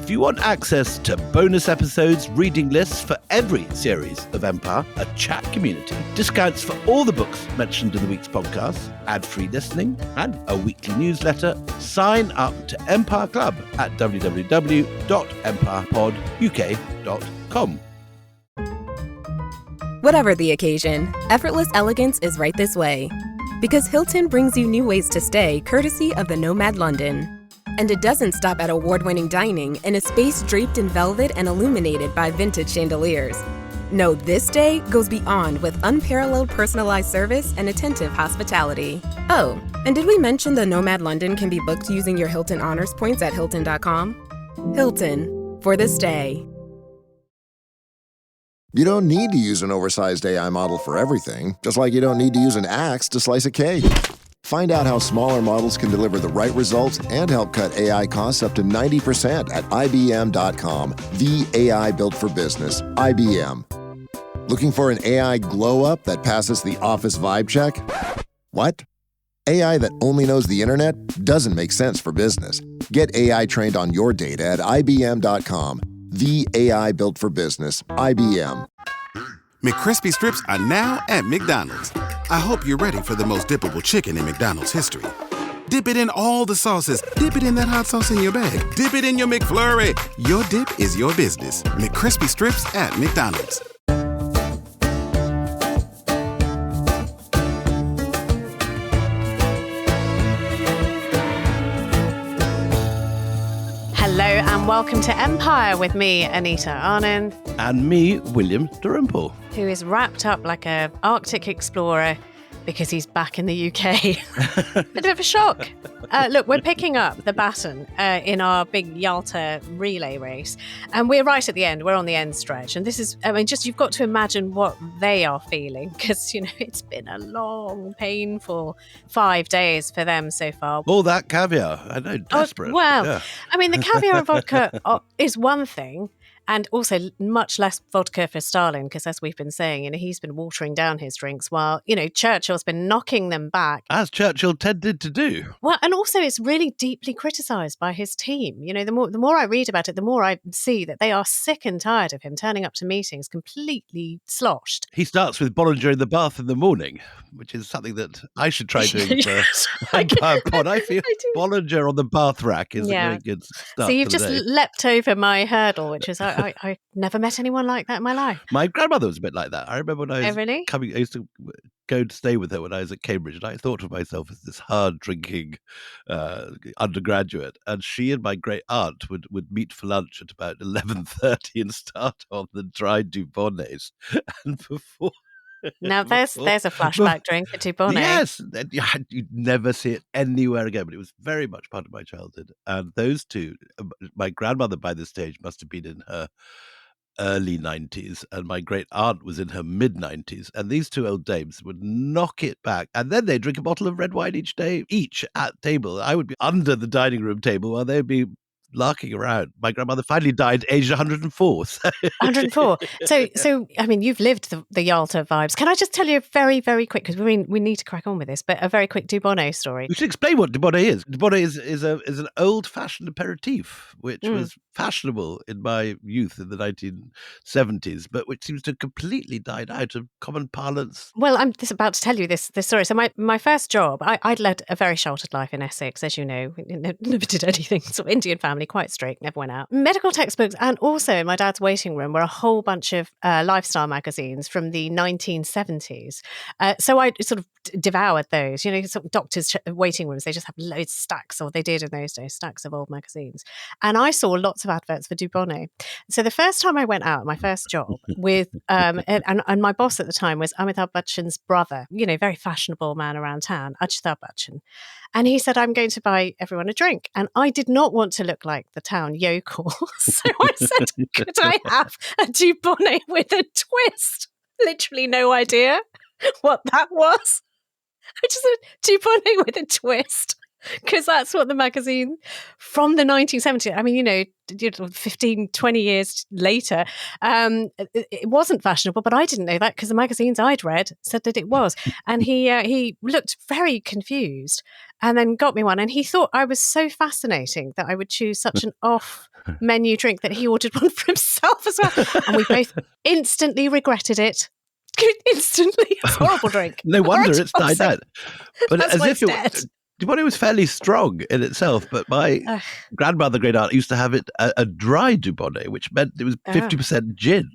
If you want access to bonus episodes, reading lists for every series of Empire, a chat community, discounts for all the books mentioned in the week's podcast, ad-free listening, and a weekly newsletter, sign up to Empire Club at www.empirepoduk.com. Whatever the occasion, effortless elegance is right this way. Because Hilton brings you new ways to stay courtesy of the Nomad London. And it doesn't stop at award-winning dining in a space draped in velvet and illuminated by vintage chandeliers. No, this day goes beyond with unparalleled personalized service and attentive hospitality. Oh, and did we mention the Nomad London can be booked using your Hilton Honors points at Hilton.com? Hilton, for the stay. You don't need to use an oversized AI model for everything, just like you don't need to use an axe to slice a cake. Find out how smaller models can deliver the right results and help cut AI costs up to 90% at IBM.com. The AI built for business. IBM. Looking for an AI glow-up that passes the office vibe check? What? AI that only knows the internet doesn't make sense for business. Get AI trained on your data at IBM.com. The AI built for business. IBM. McCrispy strips are now at McDonald's. I hope you're ready for the most dippable chicken in McDonald's history. Dip it in all the sauces. Dip it in that hot sauce in your bag. Dip it in your McFlurry. Your dip is your business. McCrispy strips at McDonald's. Hello and welcome to Empire with me, Anita Anand. And me, William Dalrymple. Who is wrapped up like an Arctic explorer because he's back in the UK. Bit of a shock. Look, we're picking up the baton in our big Yalta relay race. And we're right at the end. We're on the end stretch. And this is, just you've got to imagine what they are feeling because, it's been a long, painful 5 days for them so far. All that caviar. I know, desperate. Oh, well, yeah. The caviar and vodka is one thing. And also much less vodka for Stalin, because as we've been saying, he's been watering down his drinks while, Churchill's been knocking them back. As Churchill tended to do. Well, and also it's really deeply criticised by his team. The more I read about it, the more I see that they are sick and tired of him turning up to meetings completely sloshed. He starts with Bollinger in the bath in the morning, which is something that I should try doing for Empire Pod. I feel Bollinger on the bath rack is a very good start. So you've to just the day. leapt over my hurdle, which is I never met anyone like that in my life. My grandmother was a bit like that. I remember when I was really? I used to go to stay with her when I was at Cambridge, and I thought of myself as this hard-drinking undergraduate. And she and my great aunt would meet for lunch at about 11:30 and start on the dried Dubonnays. And before... Now there's a flashback drink for Dubonnet. Yes, you'd never see it anywhere again, but it was very much part of my childhood. And those two, my grandmother by this stage must have been in her early 90s, and my great aunt was in her mid 90s. And these two old dames would knock it back, and then they'd drink a bottle of red wine each at table. I would be under the dining room table while they'd be larking around. My grandmother finally died aged 104. 104. So you've lived the Yalta vibes. Can I just tell you a very, very quick, because we need to crack on with this, but a very quick Dubonnet story. We should explain what Dubonnet is. Dubonnet is an old-fashioned aperitif, which was fashionable in my youth in the 1970s, but which seems to have completely died out of common parlance. Well, I'm just about to tell you this story. So my first job, I'd led a very sheltered life in Essex, as you know. Never did anything. Sort of Indian family, quite strict, never went out. Medical textbooks, and also in my dad's waiting room were a whole bunch of lifestyle magazines from the 1970s. So I sort of devoured those. Sort of doctors' waiting rooms, they just have loads of stacks, or they did in those days, stacks of old magazines. And I saw lots of adverts for Dubonnet. So the first time I went out, my first job with, and my boss at the time was Amitabh Bachchan's brother, very fashionable man around town, Amitabh Bachchan. And he said, I'm going to buy everyone a drink. And I did not want to look like the town yokel. So I said, could I have a Dubonnet with a twist? Literally no idea what that was. I just said, Dubonnet with a twist. because that's what the magazine from the 1970s, I mean, 15, 20 years later, it wasn't fashionable, but I didn't know that because the magazines I'd read said that it was. And he looked very confused and then got me one. And he thought I was so fascinating that I would choose such an off menu drink that he ordered one for himself as well. And we both instantly regretted it. Instantly. It's a horrible drink. No wonder it's died Horrible. out. But That's as why if it's it dead. was, well, it was fairly strong in itself, but my grandmother, great aunt, used to have it a dry Dubonnet, which meant it was 50% gin.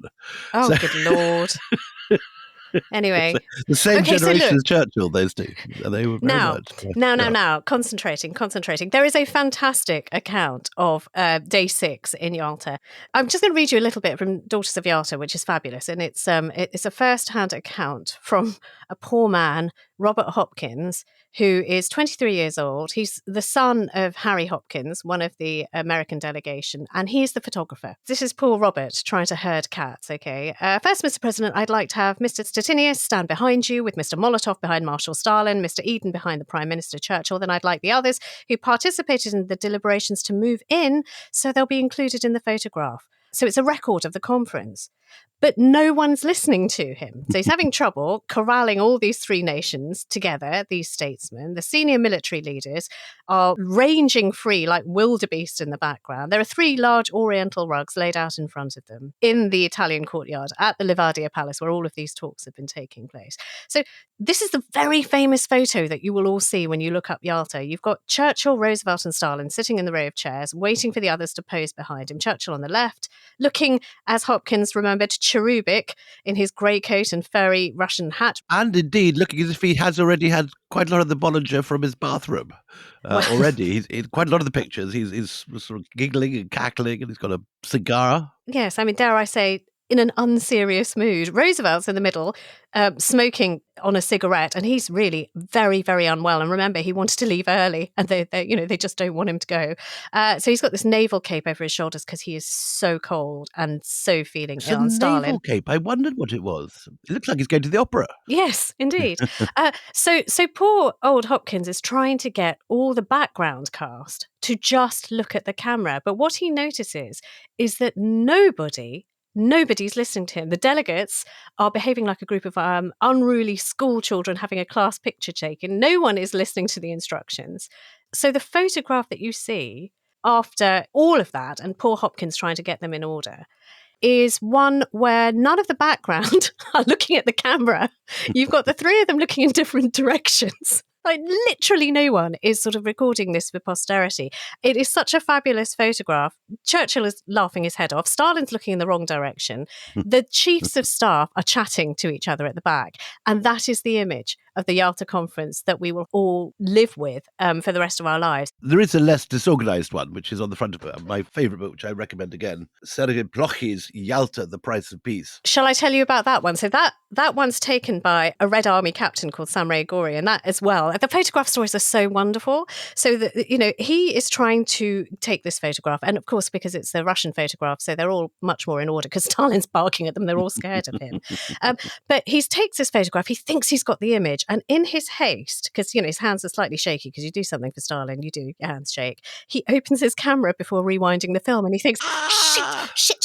Oh, So- good Lord. Anyway. The same Okay, so generation look. as Churchill, those two. They were very much. Now, concentrating. There is a fantastic account of day 6 in Yalta. I'm just going to read you a little bit from Daughters of Yalta, which is fabulous. And it's a first-hand account from a poor man, Robert Hopkins, who is 23 years old. He's the son of Harry Hopkins, one of the American delegation, and he's the photographer. This is poor Robert trying to herd cats, okay? First, Mr. President, I'd like to have Mr. Stettinius stand behind you with Mr. Molotov behind Marshal Stalin, Mr. Eden behind the Prime Minister Churchill. Then I'd like the others who participated in the deliberations to move in so they'll be included in the photograph. So it's a record of the conference. But no one's listening to him. So he's having trouble corralling all these 3 nations together, these statesmen. The senior military leaders are ranging free like wildebeest in the background. There are 3 large oriental rugs laid out in front of them in the Italian courtyard at the Livadia Palace where all of these talks have been taking place. So this is the very famous photo that you will all see when you look up Yalta. You've got Churchill, Roosevelt and Stalin sitting in the row of chairs, waiting for the others to pose behind him. Churchill on the left, looking, as Hopkins remembered, cherubic in his grey coat and furry Russian hat. And indeed, looking as if he has already had quite a lot of the Bollinger from his bathroom already. He's quite a lot of the pictures. He's sort of giggling and cackling, and he's got a cigar. Yes, I mean, dare I say, in an unserious mood. Roosevelt's in the middle, smoking on a cigarette, and he's really very, very unwell. And remember, he wanted to leave early, and they just don't want him to go. So he's got this naval cape over his shoulders because he is so cold and so feeling ill. And Stalin, naval cape. I wondered what it was. It looks like he's going to the opera. yes, indeed. So poor old Hopkins is trying to get all the background cast to just look at the camera, but what he notices is that nobody's listening to him. The delegates are behaving like a group of unruly school children having a class picture taken. No one is listening to the instructions. So the photograph that you see after all of that, and poor Hopkins trying to get them in order, is one where none of the background are looking at the camera. You've got the 3 of them looking in different directions. Like literally no one is sort of recording this for posterity. It is such a fabulous photograph. Churchill is laughing his head off. Stalin's looking in the wrong direction. The chiefs of staff are chatting to each other at the back. And that is the image of the Yalta conference that we will all live with for the rest of our lives. There is a less disorganized one, which is on the front of my favorite book, which I recommend again, Sergei Blochi's Yalta, The Price of Peace. Shall I tell you about that one? So that one's taken by a Red Army captain called Samray Gori, and that as well. The photograph stories are so wonderful. So that, he is trying to take this photograph, and of course, because it's the Russian photograph, so they're all much more in order because Stalin's barking at them. They're all scared of him. But he takes this photograph. He thinks he's got the image, and in his haste, because his hands are slightly shaky because you do something for Stalin, your hands shake. He opens his camera before rewinding the film, and he thinks, shit,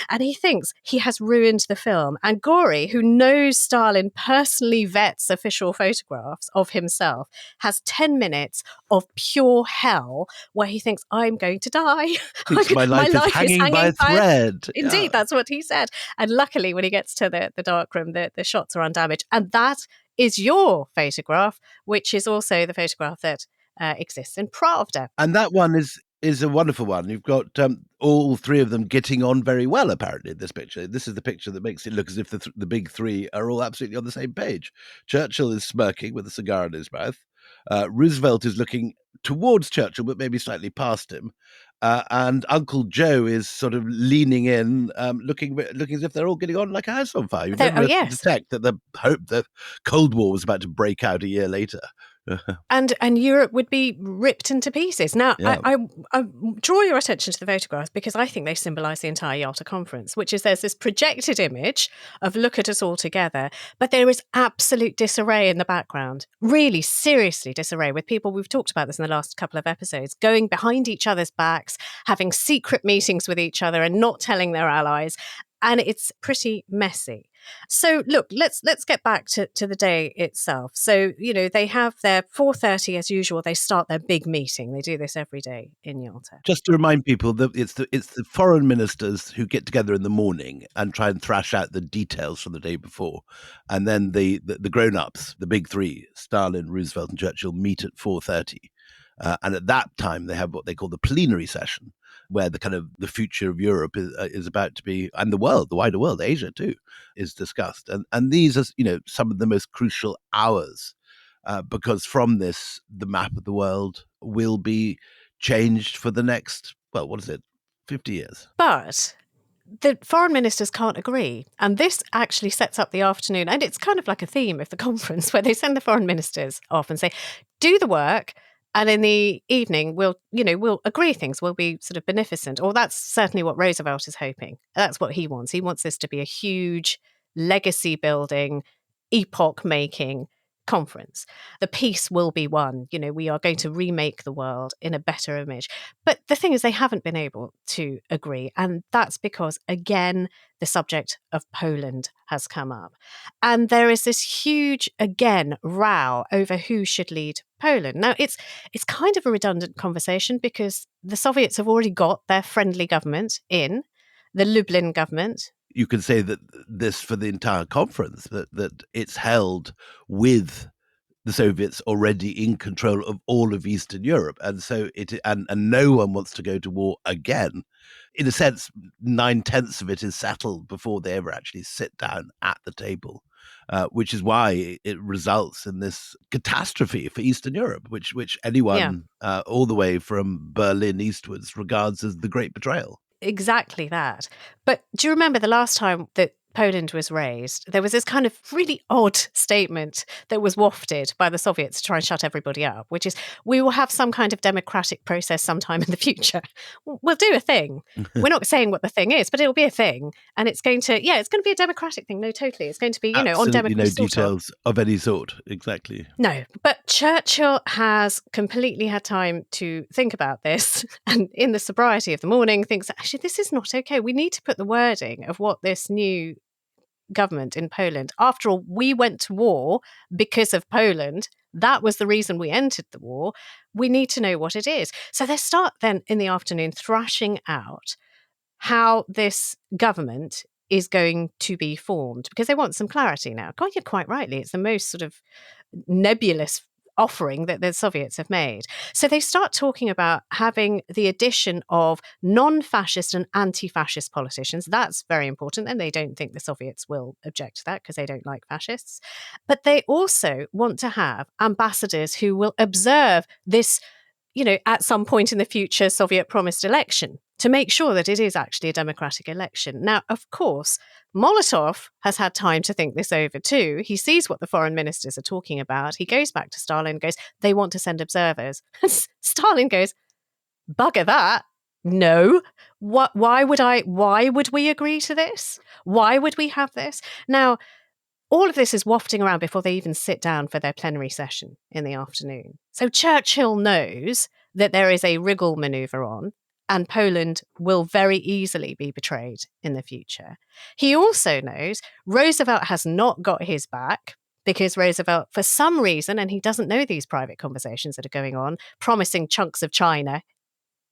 and he thinks he has ruined the film. And Gori, who knows Stalin personally vets official photographs of himself, has 10 minutes of pure hell where he thinks, I'm going to die. My life is hanging by a thread. Indeed, that's what he said. And luckily, when he gets to the darkroom, the shots are undamaged. And that is your photograph, which is also the photograph that exists in Pravda. And that one is a wonderful one. You've got all 3 of them getting on very well, apparently, in this picture. This is the picture that makes it look as if the big 3 are all absolutely on the same page. Churchill is smirking with a cigar in his mouth. Roosevelt is looking towards Churchill, but maybe slightly past him. And Uncle Joe is sort of leaning in, looking as if they're all getting on like a house on fire. You never detect that the Cold War was about to break out a year later. And Europe would be ripped into pieces. Now, Yeah. I draw your attention to the photographs because I think they symbolise the entire Yalta conference, which is there's this projected image of look at us all together, but there is absolute disarray in the background. Really, seriously disarray with people, we've talked about this in the last couple of episodes, going behind each other's backs, having secret meetings with each other and not telling their allies. And it's pretty messy. So look, let's get back to the day itself. So, they have their 4:30 as usual. They start their big meeting. They do this every day in Yalta. Just to remind people that it's the foreign ministers who get together in the morning and try and thrash out the details from the day before, and then the grown-ups, the big three, Stalin, Roosevelt, and Churchill, meet at 4:30, and at that time they have what they call the plenary session, where the future of Europe is about to be, and the world, the wider world, Asia too, is discussed, and these are some of the most crucial hours, because from this the map of the world will be changed for the next, well, what is it, 50 years. But the foreign ministers can't agree. And this actually sets up the afternoon. And it's kind of like a theme of the conference where they send the foreign ministers off and say, do the work. And in the evening, we'll agree things. We'll be sort of beneficent. Or that's certainly what Roosevelt is hoping. That's what he wants. He wants this to be a huge legacy building, epoch making conference. The peace will be won. We are going to remake the world in a better image. But the thing is, they haven't been able to agree. And that's because, again, the subject of Poland has come up. And there is this huge, again, row over who should lead Poland. Now, it's kind of a redundant conversation because the Soviets have already got their friendly government in, the Lublin government. You can say that this for the entire conference, that it's held with the Soviets already in control of all of Eastern Europe, and so and no one wants to go to war again. In a sense, 9/10 of it is settled before they ever actually sit down at the table, which is why it results in this catastrophe for Eastern Europe, which anyone all the way from Berlin eastwards regards as the great betrayal. Exactly that. But do you remember the last time that Poland was raised, there was this kind of really odd statement that was wafted by the Soviets to try and shut everybody up, which is, we will have some kind of democratic process sometime in the future. We'll do a thing. We're not saying what the thing is, but it'll be a thing. And it's going to be a democratic thing. No, totally. It's going to be, on democracy. No details of any sort. Exactly. No, but Churchill has completely had time to think about this. And in the sobriety of the morning, thinks, actually, this is not okay. We need to put the wording of what this new government in Poland. After all, we went to war because of Poland. That was the reason we entered the war. We need to know what it is. So they start then in the afternoon thrashing out how this government is going to be formed because they want some clarity now. God, you're quite rightly. It's the most sort of nebulous offering that the Soviets have made. So they start talking about having the addition of non-fascist and anti-fascist politicians. That's very important. And they don't think the Soviets will object to that because they don't like fascists. But they also want to have ambassadors who will observe this, at some point in the future, Soviet promised election to make sure that it is actually a democratic election. Now, of course, Molotov has had time to think this over too. He sees what the foreign ministers are talking about. He goes back to Stalin, goes, they want to send observers. Stalin goes, bugger that. No. Why would we agree to this? Why would we have this? Now, all of this is wafting around before they even sit down for their plenary session in the afternoon. So Churchill knows that there is a wriggle maneuver on, and Poland will very easily be betrayed in the future. He also knows Roosevelt has not got his back because Roosevelt, for some reason, and he doesn't know these private conversations that are going on, promising chunks of China,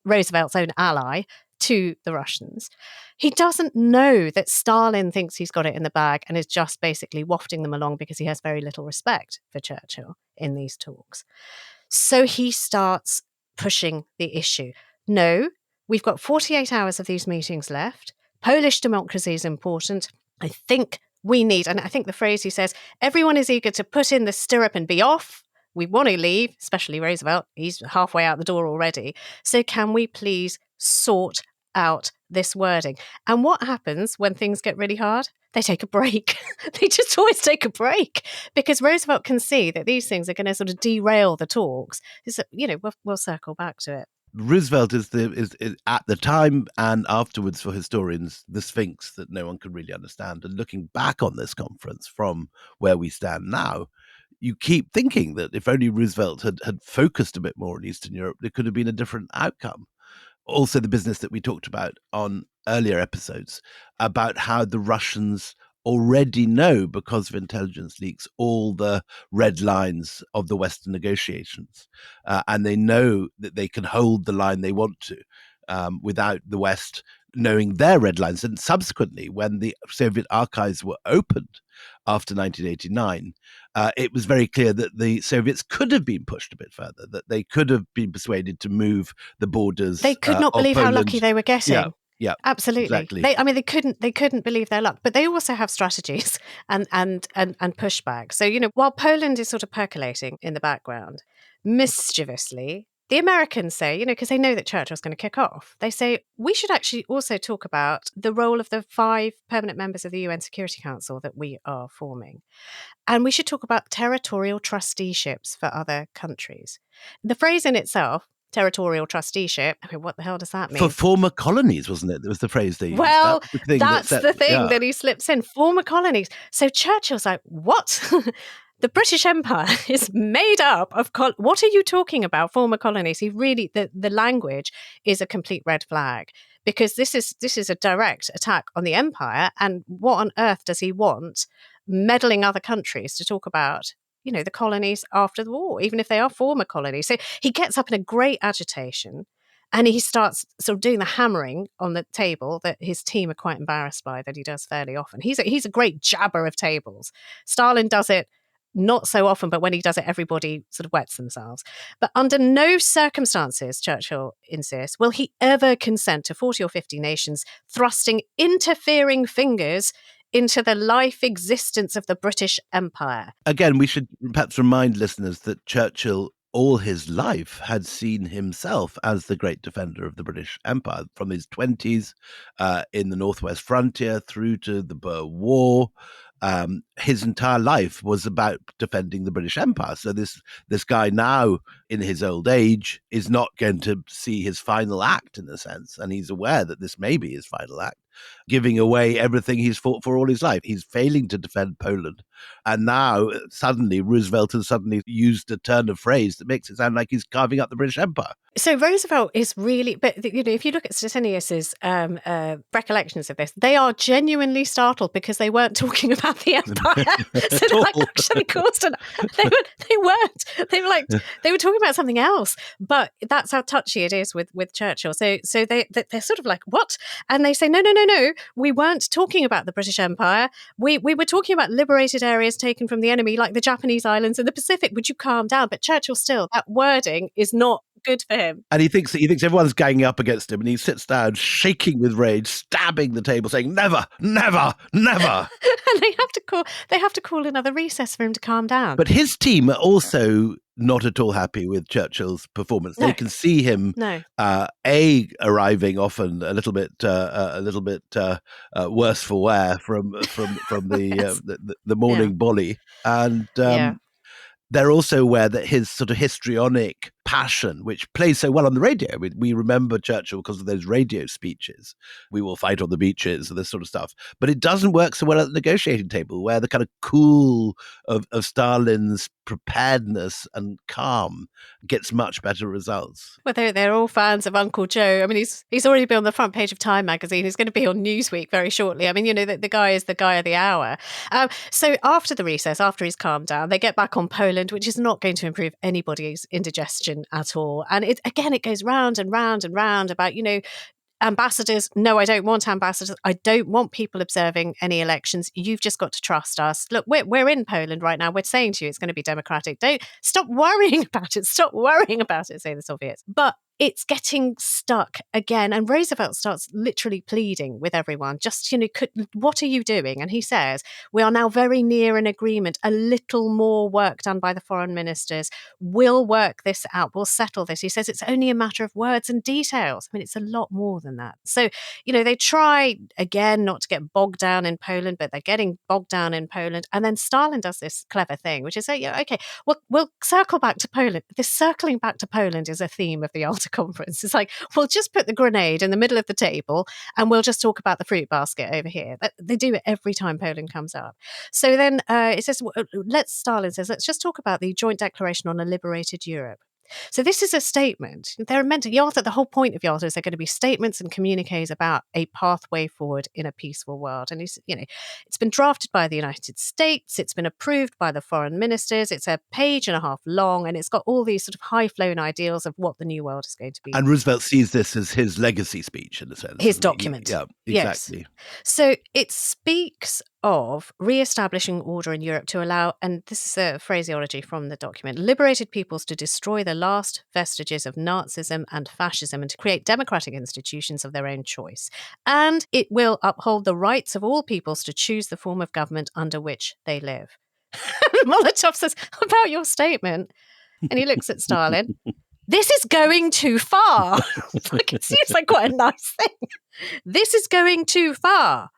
Roosevelt's own ally, to the Russians. He doesn't know that Stalin thinks he's got it in the bag and is just basically wafting them along because he has very little respect for Churchill in these talks. So he starts pushing the issue. No, we've got 48 hours of these meetings left. Polish democracy is important. I think we need, and I think the phrase he says, everyone is eager to put in the stirrup and be off. We want to leave, especially Roosevelt. He's halfway out the door already. So can we please sort out this wording? And what happens when things get really hard? they take a break. They just always take a break because Roosevelt can see that these things are going to sort of derail the talks. So, we'll circle back to it. Roosevelt is at the time and afterwards for historians the sphinx that no one could really understand. And looking back on this conference from where we stand now, you keep thinking that if only Roosevelt had focused a bit more on Eastern Europe, there could have been a different outcome. Also, the business that we talked about on earlier episodes about how the Russians already know, because of intelligence leaks, all the red lines of the Western negotiations. And they know that they can hold the line they want to without the West knowing their red lines. And subsequently, when the Soviet archives were opened after 1989, it was very clear that the Soviets could have been pushed a bit further, that they could have been persuaded to move the borders. They could not believe how lucky they were getting. Yeah, absolutely. Exactly. They couldn't believe their luck, but they also have strategies and pushback. So, while Poland is sort of percolating in the background, mischievously, the Americans say, because they know that Churchill's going to kick off, they say, we should actually also talk about the role of the 5 permanent members of the UN Security Council that we are forming. And we should talk about territorial trusteeships for other countries. The phrase in itself, territorial trusteeship, what the hell does that mean? For former colonies, wasn't it? That was the phrase they used. Well, that's the thing that he slips in, former colonies. So Churchill's like, what? The British Empire is made up of, what are you talking about, former colonies? He really, the language is a complete red flag, because this is a direct attack on the empire. And what on earth does he want meddling other countries to talk about, the colonies after the war, even if they are former colonies? So he gets up in a great agitation and he starts sort of doing the hammering on the table that his team are quite embarrassed by, that he does fairly often. He's a great jabber of tables. Stalin does it not so often, but when he does it, everybody sort of wets themselves. But under no circumstances, Churchill insists, will he ever consent to 40 or 50 nations thrusting interfering fingers into the life existence of the British Empire. Again, we should perhaps remind listeners that Churchill, all his life, had seen himself as the great defender of the British Empire from his 20s in the Northwest frontier through to the Boer War. His entire life was about defending the British Empire. So this guy now, in his old age, is not going to see his final act, in a sense, and he's aware that this may be his final act, giving away everything he's fought for all his life. He's failing to defend Poland, and now suddenly Roosevelt has suddenly used a turn of phrase that makes it sound like he's carving up the British Empire. So Roosevelt is really, but if you look at Stettinius's recollections of this, they are genuinely startled because they weren't talking about the empire. So that actually caused they weren't. They were like, they were talking about something else. But that's how touchy it is with Churchill. So they're sort of like, what? And they say, no, we weren't talking about the British Empire. We were talking about liberated areas taken from the enemy, like the Japanese islands in the Pacific. Would you calm down? But Churchill still, that wording is not good for him. And he thinks everyone's ganging up against him, and he sits down shaking with rage, stabbing the table, saying, never, never, never. And they have to call another recess for him to calm down. But his team are also not at all happy with Churchill's performance. No. They can see him arriving often a little bit worse for wear from yes. the morning bully, and they're also aware that his sort of histrionic passion, which plays so well on the radio. We remember Churchill because of those radio speeches. We will fight on the beaches and this sort of stuff. But it doesn't work so well at the negotiating table, where the kind of cool of Stalin's preparedness and calm gets much better results. Well, they're all fans of Uncle Joe. I mean, he's already been on the front page of Time magazine. He's going to be on Newsweek very shortly. I mean, the guy is the guy of the hour. So after the recess, after he's calmed down, they get back on Poland, which is not going to improve anybody's indigestion at all. And it goes round and round and round about, ambassadors. No, I don't want ambassadors. I don't want people observing any elections. You've just got to trust us. Look, we're in Poland right now. We're saying to you it's going to be democratic. Don't stop worrying about it. Stop worrying about it, say the Soviets. But it's getting stuck again. And Roosevelt starts literally pleading with everyone, just, what are you doing? And he says, we are now very near an agreement, a little more work done by the foreign ministers. We'll work this out. We'll settle this. He says it's only a matter of words and details. I mean, it's a lot more than that. So, they try again not to get bogged down in Poland, but they're getting bogged down in Poland. And then Stalin does this clever thing, which is say, okay, we'll circle back to Poland. This circling back to Poland is a theme of the Yalta conference. It's like, we'll just put the grenade in the middle of the table and we'll just talk about the fruit basket over here. They do it every time Poland comes up. So then it says, Stalin says, let's just talk about the joint declaration on a liberated Europe. So this is a statement. They're meant to, Yalta, the whole point of Yalta is they're going to be statements and communiques about a pathway forward in a peaceful world. And it's been drafted by the United States. It's been approved by the foreign ministers. It's a page and a half long, and it's got all these sort of high-flown ideals of what the new world is going to be. And Roosevelt sees this as his legacy speech, in a sense. His document. Yeah, exactly. Yes. So it speaks of re-establishing order in Europe to allow, and this is a phraseology from the document, liberated peoples to destroy the last vestiges of Nazism and fascism and to create democratic institutions of their own choice. And it will uphold the rights of all peoples to choose the form of government under which they live. Molotov says, about your statement, and he looks at Stalin, this is going too far. It seems like quite a nice thing. This is going too far.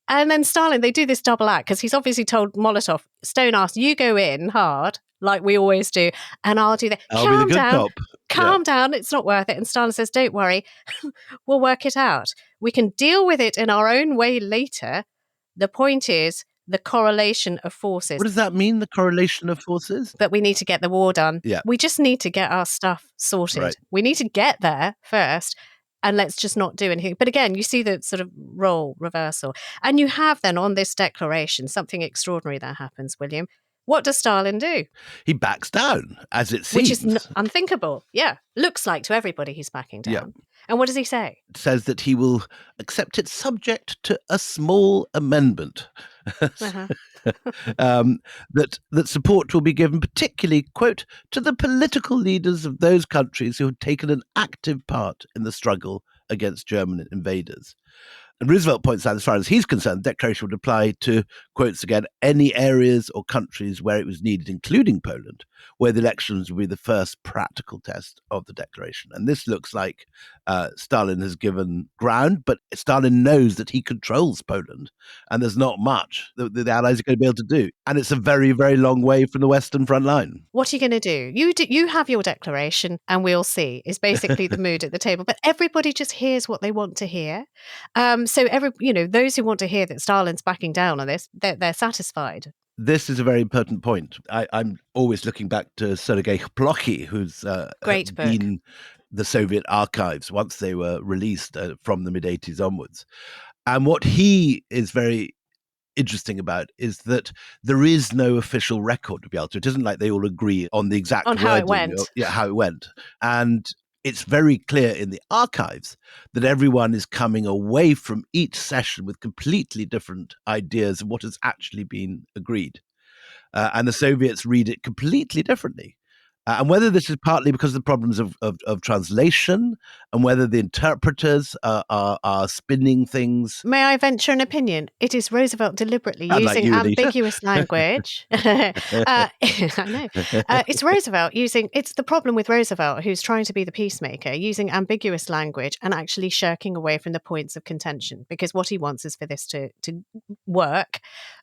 And then Stalin, they do this double act because he's obviously told Molotov, stone ass, you go in hard, like we always do, and I'll do that. I'll be the good cop. Calm down, it's not worth it. And Stalin says, don't worry, we'll work it out. We can deal with it in our own way later. The point is the correlation of forces. What does that mean, the correlation of forces? That we need to get the war done. Yeah. We just need to get our stuff sorted. Right. We need to get there first. And let's just not do anything. But again, you see the sort of role reversal. And you have then on this declaration something extraordinary that happens, William. What does Stalin do? He backs down, as it seems. Which is unthinkable. Yeah. Looks like to everybody he's backing down. Yeah. And what does he say? It says that he will accept it subject to a small amendment. Uh-huh. That support will be given particularly, quote, to the political leaders of those countries who have taken an active part in the struggle against German invaders. And Roosevelt points out, as far as he's concerned, the declaration would apply to, quotes again, any areas or countries where it was needed, including Poland, where the elections would be the first practical test of the declaration. And this looks like Stalin has given ground, but Stalin knows that he controls Poland, and there's not much that the Allies are going to be able to do. And it's a very, very long way from the Western front line. What are you going to do? You have your declaration, and we'll see, is basically the mood at the table. But everybody just hears what they want to hear. So those who want to hear that Stalin's backing down on this, they're satisfied. This is a very important point. I'm always looking back to Sergei Plokhy, who's Great book. been the Soviet archives once they were released from the mid-'80s onwards. And what he is very interesting about is that there is no official record of Yalta. It isn't like they all agree on the exact on how it wording, went. how it went. And it's very clear in the archives that everyone is coming away from each session with completely different ideas of what has actually been agreed. And the Soviets read it completely differently. And whether this is partly because of the problems of translation and whether the interpreters are spinning things. May I venture an opinion? It is Roosevelt deliberately using ambiguous language. I know. It's Roosevelt it's the problem with Roosevelt, who's trying to be the peacemaker, using ambiguous language and actually shirking away from the points of contention, because what he wants is for this to work.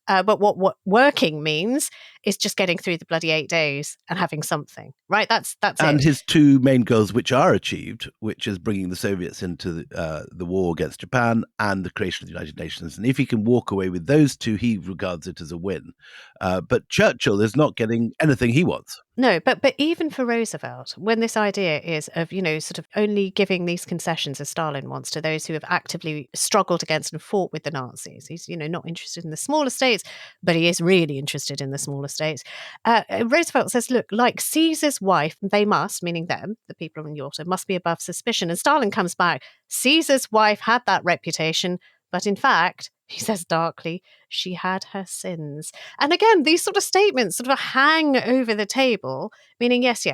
But what working means is just getting through the bloody 8 days and having something, right? That's and it. His two main goals, which are achieved, which is bringing the Soviets into the war against Japan and the creation of the United Nations. And if he can walk away with those two, he regards it as a win. But Churchill is not getting anything he wants. No, but even for Roosevelt, when this idea is of, sort of only giving these concessions as Stalin wants to those who have actively struggled against and fought with the Nazis, he's, not interested in the smaller states, but he is really interested in the smaller states. Roosevelt says, look, like Caesar's wife, they must, meaning them, the people in Yalta, must be above suspicion. And Stalin comes back, Caesar's wife had that reputation, but in fact, He says darkly, she had her sins. And again, these sort of statements sort of hang over the table, meaning, yes,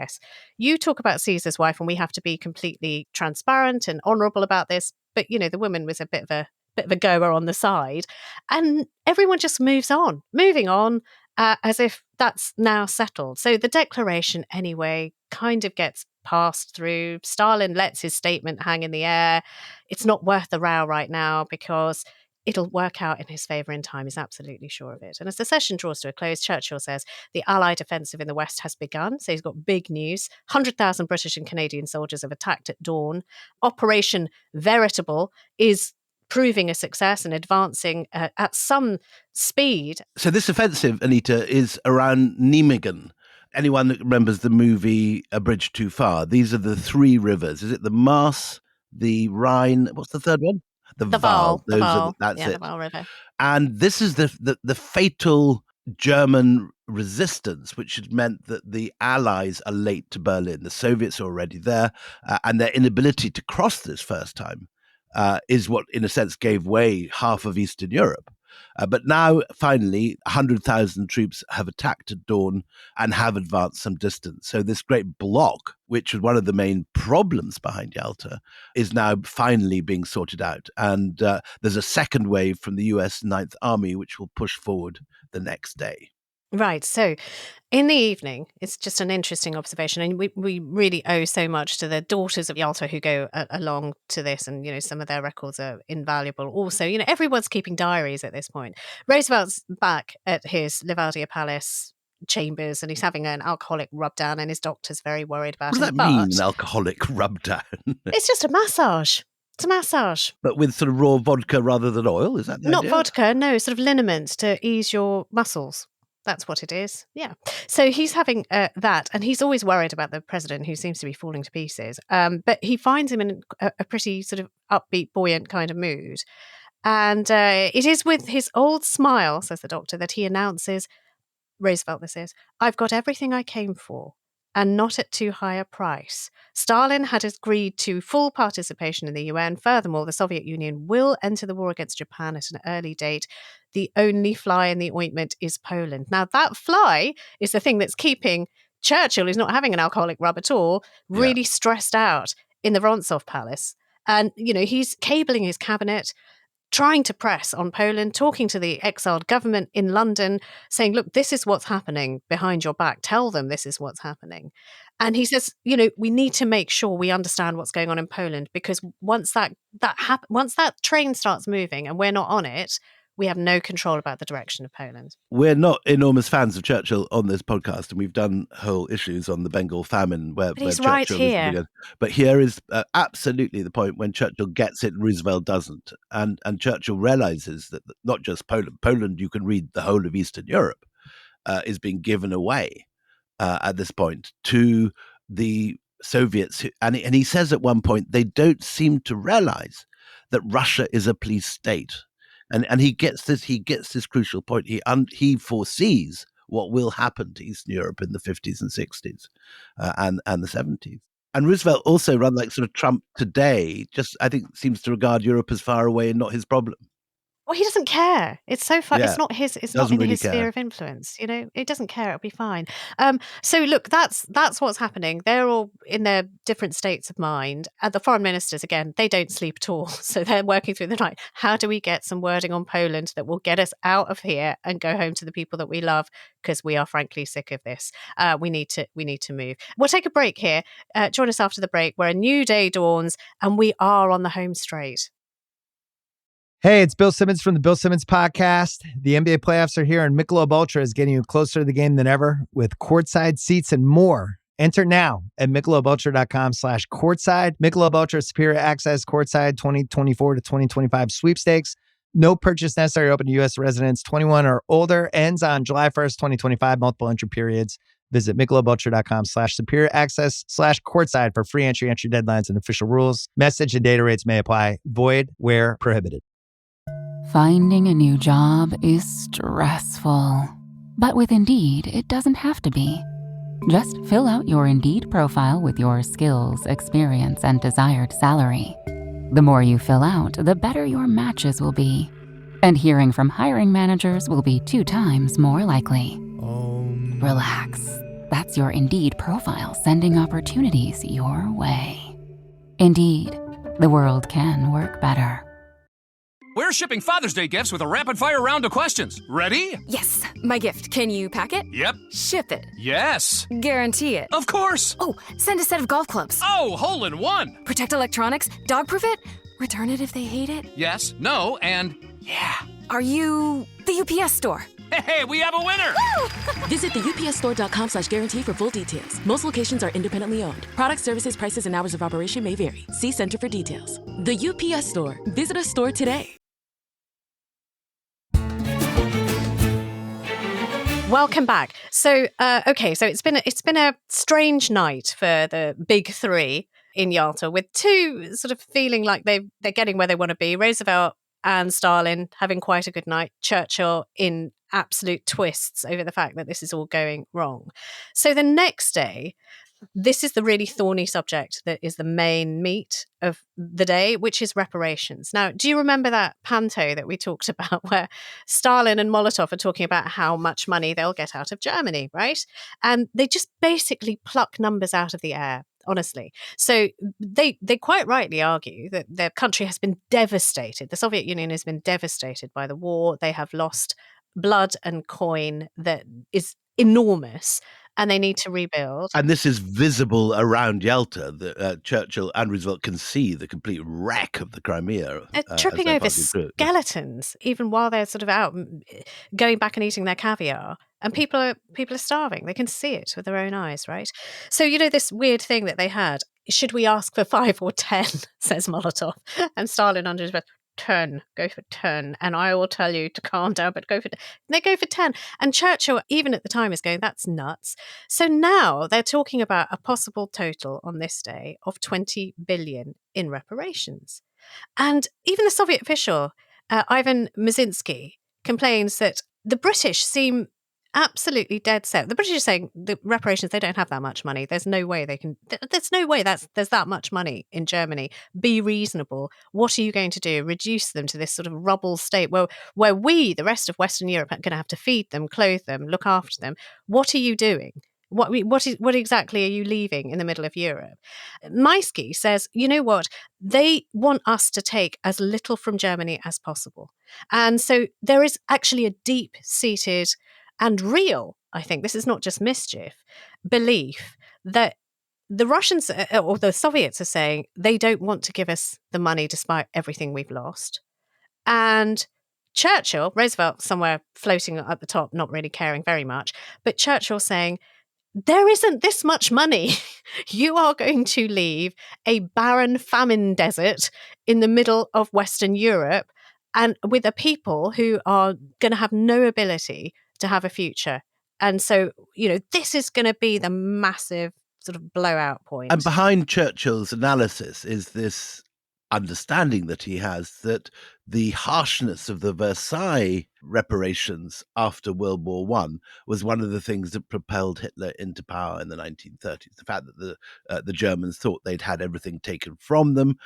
you talk about Caesar's wife and we have to be completely transparent and honourable about this. But, the woman was a bit of a goer on the side. And everyone just moving on as if that's now settled. So the declaration, anyway, kind of gets passed through. Stalin lets his statement hang in the air. It's not worth the row right now because it'll work out in his favour in time. He's absolutely sure of it. And as the session draws to a close, Churchill says the Allied offensive in the West has begun. So he's got big news. 100,000 British and Canadian soldiers have attacked at dawn. Operation Veritable is proving a success and advancing at some speed. So this offensive, Anita, is around Nijmegen. Anyone that remembers the movie A Bridge Too Far, these are the three rivers. Is it the Maas, the Rhine? What's the third one? The Waal. That's it. The Waal River. And this is the fatal German resistance, which had meant that the Allies are late to Berlin. The Soviets are already there, and their inability to cross this first time is what, in a sense, gave way half of Eastern Europe. But now, finally, 100,000 troops have attacked at dawn and have advanced some distance. So this great block, which was one of the main problems behind Yalta, is now finally being sorted out. And there's a second wave from the US Ninth Army, which will push forward the next day. Right. So in the evening, it's just an interesting observation. And we really owe so much to the daughters of Yalta who go along to this. And, some of their records are invaluable. Also, everyone's keeping diaries at this point. Roosevelt's back at his Livadia Palace chambers and he's having an alcoholic rub down and his doctor's very worried about him. What does that mean, an alcoholic rub down? It's just a massage. It's a massage. But with sort of raw vodka rather than oil, is that the Not idea? Vodka, no, sort of liniment to ease your muscles. That's what it is. Yeah. So he's having that, and he's always worried about the president who seems to be falling to pieces. But he finds him in a pretty sort of upbeat, buoyant kind of mood. And it is with his old smile, says the doctor, that he announces, Roosevelt this is, I've got everything I came for, and not at too high a price. Stalin had agreed to full participation in the UN. Furthermore, the Soviet Union will enter the war against Japan at an early date. The only fly in the ointment is Poland. Now, that fly is the thing that's keeping Churchill, who's not having an alcoholic rub at all, really stressed out in the Vorontsov Palace. And, he's cabling his cabinet, trying to press on Poland, talking to the exiled government in London, saying, look, this is what's happening behind your back. Tell them this is what's happening. And he says, we need to make sure we understand what's going on in Poland, because once that train starts moving and we're not on it, we have no control about the direction of Poland. We're not enormous fans of Churchill on this podcast, and we've done whole issues on the Bengal famine where he's Churchill right here. But here is absolutely the point when Churchill gets it, Roosevelt doesn't. And Churchill realizes that not just Poland, you can read the whole of Eastern Europe, is being given away at this point to the Soviets. And he says at one point, they don't seem to realize that Russia is a police state. And he gets this crucial point. He foresees what will happen to Eastern Europe in the 50s and 60s and the 70s. And Roosevelt also, rather like sort of Trump today, just I think seems to regard Europe as far away and not his problem. Well, he doesn't care. It's so far. Yeah. It's not his. It's not in really his sphere of influence. It doesn't care. It'll be fine. So look, that's what's happening. They're all in their different states of mind. And the foreign ministers, again, they don't sleep at all. So they're working through the night. How do we get some wording on Poland that will get us out of here and go home to the people that we love? Because we are frankly sick of this. We need to move. We'll take a break here. Join us after the break, where a new day dawns and we are on the home straight. Hey, it's Bill Simmons from the Bill Simmons Podcast. The NBA playoffs are here, and Michelob Ultra is getting you closer to the game than ever with courtside seats and more. Enter now at MichelobUltra.com/courtside. Michelob Ultra Superior Access Courtside 2024 to 2025 sweepstakes. No purchase necessary. Open to U.S. residents 21 or older. Ends on July 1st, 2025. Multiple entry periods. Visit MichelobUltra.com/superior access/courtside for free entry deadlines and official rules. Message and data rates may apply. Void where prohibited. Finding a new job is stressful. But with Indeed, it doesn't have to be. Just fill out your Indeed profile with your skills, experience, and desired salary. The more you fill out, the better your matches will be. And hearing from hiring managers will be 2 times more likely. Relax. That's your Indeed profile sending opportunities your way. Indeed, the world can work better. We're shipping Father's Day gifts with a rapid-fire round of questions. Ready? Yes, my gift. Can you pack it? Yep. Ship it. Yes. Guarantee it. Of course. Oh, send a set of golf clubs. Oh, hole in one. Protect electronics. Dog-proof it. Return it if they hate it. Yes, no, and yeah. Are you the UPS store? Hey, we have a winner! Visit theupsstore.com/guarantee for full details. Most locations are independently owned. Product services, prices, and hours of operation may vary. See Center for details. The UPS Store. Visit a store today. Welcome back. So, so it's been a strange night for the big three in Yalta, with two sort of feeling like they're getting where they want to be. Roosevelt and Stalin having quite a good night. Churchill in absolute twists over the fact that this is all going wrong. So the next day, this is the really thorny subject that is the main meat of the day, which is reparations. Now, do you remember that panto that we talked about where Stalin and Molotov are talking about how much money they'll get out of Germany, right? And they just basically pluck numbers out of the air. Honestly. So they quite rightly argue that their country has been devastated. The Soviet Union has been devastated by the war. They have lost blood and coin that is enormous, and they need to rebuild. And this is visible around Yalta. Churchill and Roosevelt can see the complete wreck of the Crimea. Tripping over skeletons, even while they're sort of out going back and eating their caviar. And people are starving. They can see it with their own eyes, right? So, this weird thing that they had, should we ask for 5 or 10, says Molotov. And Stalin under his breath, 10, go for 10. And I will tell you to calm down, but go for 10. They go for 10. And Churchill, even at the time, is going, that's nuts. So now they're talking about a possible total on this day of 20 billion in reparations. And even the Soviet official, Ivan Mazinsky, complains that the British seem absolutely dead set. The British are saying the reparations, they don't have that much money. There's no way they can, there's no way there's that much money in Germany. Be reasonable. What are you going to do? Reduce them to this sort of rubble state where we, the rest of Western Europe, are going to have to feed them, clothe them, look after them. What are you doing? What exactly are you leaving in the middle of Europe? Maisky says, you know what? They want us to take as little from Germany as possible. And so there is actually a deep-seated and real, I think, this is not just mischief, belief that the Russians or the Soviets are saying they don't want to give us the money despite everything we've lost. And Churchill, Roosevelt somewhere floating at the top, not really caring very much, but Churchill saying, there isn't this much money. You are going to leave a barren famine desert in the middle of Western Europe and with a people who are going to have no ability to have a future. And so, this is going to be the massive sort of blowout point. And behind Churchill's analysis is this understanding that he has that the harshness of the Versailles reparations after World War I was one of the things that propelled Hitler into power in the 1930s. The fact that the Germans thought they'd had everything taken from them,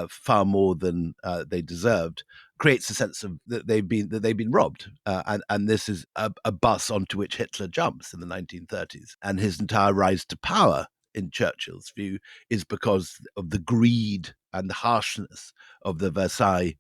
far more than they deserved, creates a sense of that they've been robbed, and this is a bus onto which Hitler jumps in the 1930s, and his entire rise to power, in Churchill's view, is because of the greed and the harshness of the Versailles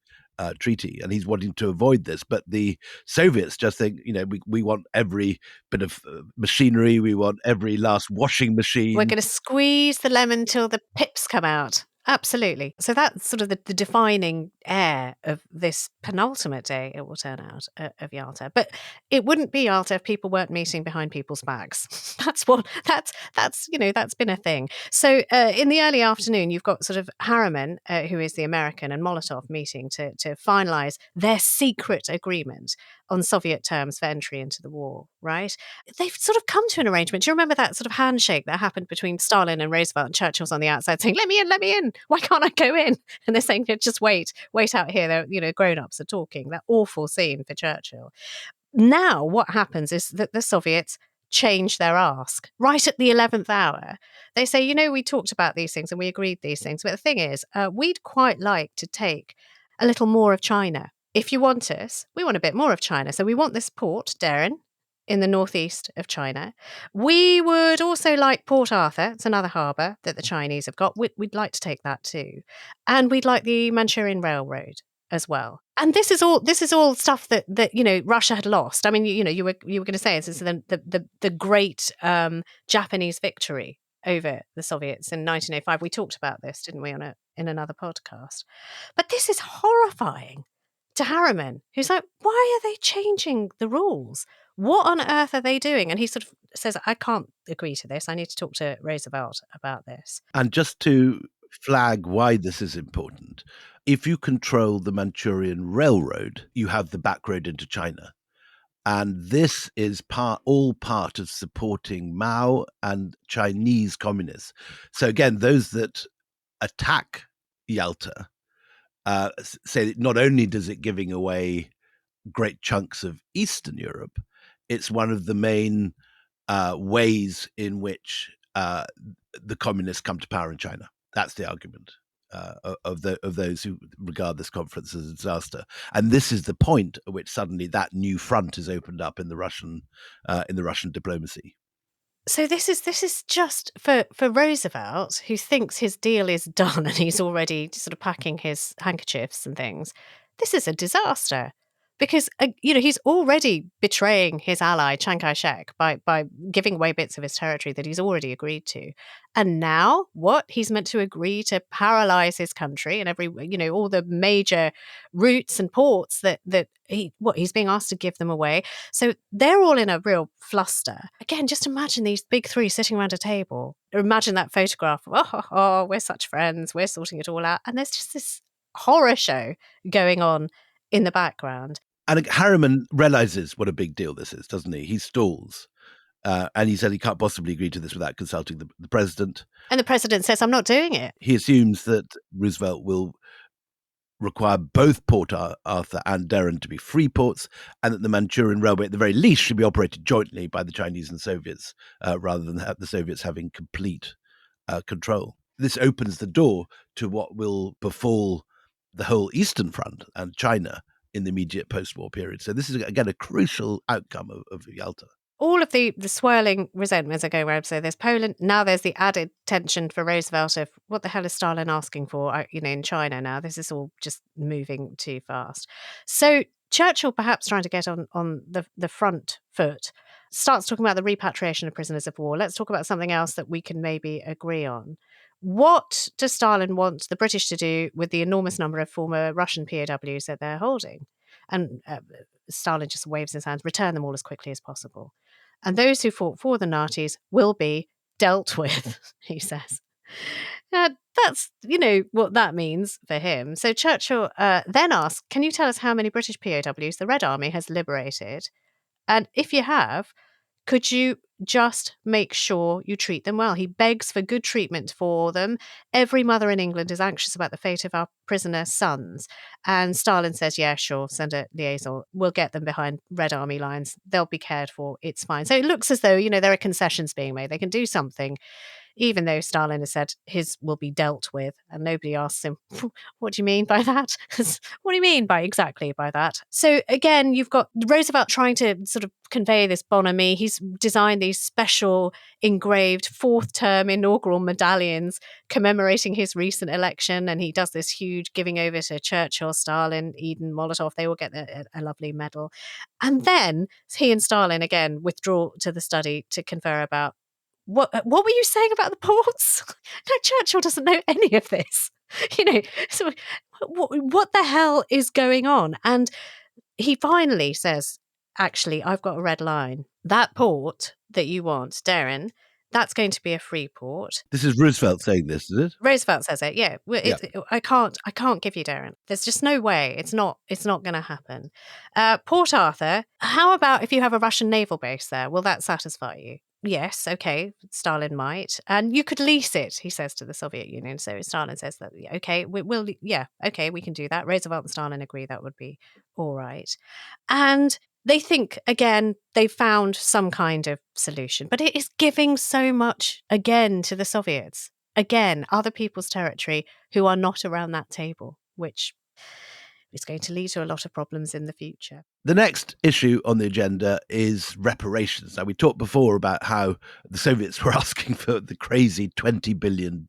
treaty, and he's wanting to avoid this. But the Soviets just think, we want every bit of machinery, we want every last washing machine. We're going to squeeze the lemon till the pips come out. Absolutely. So that's sort of the defining air of this penultimate day, it will turn out, of Yalta. But it wouldn't be Yalta if people weren't meeting behind people's backs. That's been a thing. So in the early afternoon, you've got sort of Harriman, who is the American, and Molotov meeting to finalize their secret agreement on Soviet terms for entry into the war, right? They've sort of come to an arrangement. Do you remember that sort of handshake that happened between Stalin and Roosevelt, and Churchill's on the outside saying, let me in. Why can't I go in? And they're saying, just wait out here. They're, grown-ups are talking. That awful scene for Churchill. Now what happens is that the Soviets change their ask right at the 11th hour. They say, we talked about these things and we agreed these things. But the thing is, we'd quite like to take a little more of China. if you want us, we want a bit more of China. So we want this port, Darren, in the northeast of China. We would also like Port Arthur. It's another harbour that the Chinese have got. We'd like to take that too. And we'd like the Manchurian Railroad as well. And this is all stuff that Russia had lost. I mean, you were going to say this is the great Japanese victory over the Soviets in 1905. We talked about this, didn't we, in another podcast? But this is horrifying to Harriman, who's like, why are they changing the rules? What on earth are they doing? And he sort of says, I can't agree to this. I need to talk to Roosevelt about this. And just to flag why this is important, if you control the Manchurian Railroad, you have the back road into China. And this is all part of supporting Mao and Chinese communists. So again, those that attack Yalta say that not only does it giving away great chunks of Eastern Europe, it's one of the main ways in which the communists come to power in China. That's the argument of those who regard this conference as a disaster. And this is the point at which suddenly that new front is opened up in the Russian diplomacy. So this is just for Roosevelt, who thinks his deal is done and he's already sort of packing his handkerchiefs and things. This is a disaster because he's already betraying his ally Chiang Kai-shek by giving away bits of his territory that he's already agreed to. And now what? He's meant to agree to paralyze his country and all the major routes and ports that he's being asked to give them away. So they're all in a real fluster. Again, just imagine these big three sitting around a table. Imagine that photograph of, oh, we're such friends. We're sorting it all out. And there's just this horror show going on in the background. And Harriman realizes what a big deal this is, doesn't he? He stalls. And he said he can't possibly agree to this without consulting the president. And the president says, I'm not doing it. He assumes that Roosevelt will require both Port Arthur and Darren to be free ports, and that the Manchurian Railway, at the very least, should be operated jointly by the Chinese and Soviets, rather than the Soviets having complete control. This opens the door to what will befall the whole Eastern Front and China in the immediate post-war period. So this is, again, a crucial outcome of Yalta. All of the swirling resentments are going around. So there's Poland. Now there's the added tension for Roosevelt of what the hell is Stalin asking for, in China now. This is all just moving too fast. So Churchill, perhaps trying to get on the front foot, starts talking about the repatriation of prisoners of war. Let's talk about something else that we can maybe agree on. What does Stalin want the British to do with the enormous number of former Russian POWs that they're holding? And Stalin just waves his hands, return them all as quickly as possible. And those who fought for the Nazis will be dealt with, he says. That's, what that means for him. So Churchill then asks, can you tell us how many British POWs the Red Army has liberated? And if you have, could you just make sure you treat them well? He begs for good treatment for them. Every mother in England is anxious about the fate of our prisoner sons. And Stalin says, yeah, sure, send a liaison. We'll get them behind Red Army lines. They'll be cared for. It's fine. So it looks as though, there are concessions being made. They can do something, even though Stalin has said his will be dealt with. And nobody asks him, what do you mean by that? What do you mean exactly by that? So again, you've got Roosevelt trying to sort of convey this bonhomie. He's designed these special engraved fourth term inaugural medallions commemorating his recent election. And he does this huge giving over to Churchill, Stalin, Eden, Molotov. They all get a lovely medal. And then he and Stalin again withdraw to the study to confer about what were you saying about the ports? No, Churchill doesn't know any of this. So what the hell is going on? And he finally says, actually, I've got a red line. That port that you want, Darren, that's going to be a free port. This is Roosevelt saying this, is it? Roosevelt says it, yeah. I can't give you Darren. There's just no way. It's not going to happen. Port Arthur, how about if you have a Russian naval base there? Will that satisfy you? Yes, okay, Stalin might. And you could lease it, he says to the Soviet Union. So Stalin says that, okay, we can do that. Roosevelt and Stalin agree that would be all right. And they think, again, they found some kind of solution. But it is giving so much, again, to the Soviets. Again, other people's territory who are not around that table, which It's going to lead to a lot of problems in the future. The next issue on the agenda is reparations. Now, we talked before about how the Soviets were asking for the crazy $20 billion.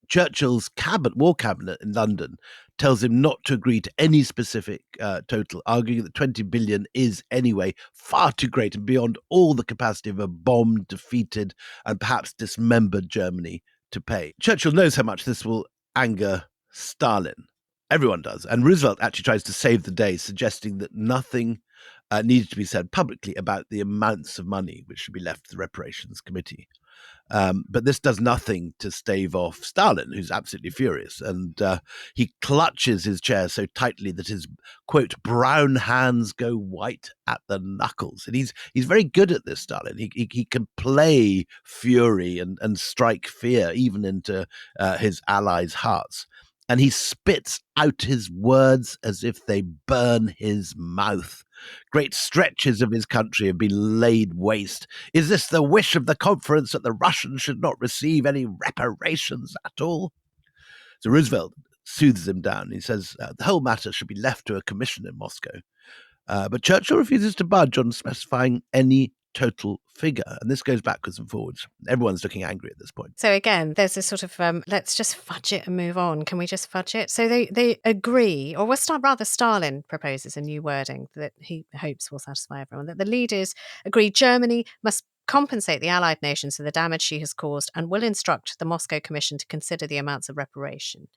Churchill's war cabinet in London tells him not to agree to any specific total, arguing that 20 billion is anyway far too great and beyond all the capacity of a bombed, defeated, and perhaps dismembered Germany to pay. Churchill knows how much this will anger Stalin. Everyone does. And Roosevelt actually tries to save the day, suggesting that nothing needed to be said publicly about the amounts of money which should be left to the reparations committee. But this does nothing to stave off Stalin, who's absolutely furious. And he clutches his chair so tightly that his, quote, brown hands go white at the knuckles. And he's very good at this, Stalin. He can play fury and strike fear even into his allies' hearts. And he spits out his words as if they burn his mouth. Great stretches of his country have been laid waste. Is this the wish of the conference that the Russians should not receive any reparations at all? So Roosevelt soothes him down. He says the whole matter should be left to a commission in Moscow. But Churchill refuses to budge on specifying any total figure. And this goes backwards and forwards. Everyone's looking angry at this point. So again, there's a sort of, let's just fudge it and move on. Can we just fudge it? So they agree, or rather Stalin proposes a new wording that he hopes will satisfy everyone, that the leaders agree Germany must compensate the Allied nations for the damage she has caused and will instruct the Moscow Commission to consider the amounts of reparation.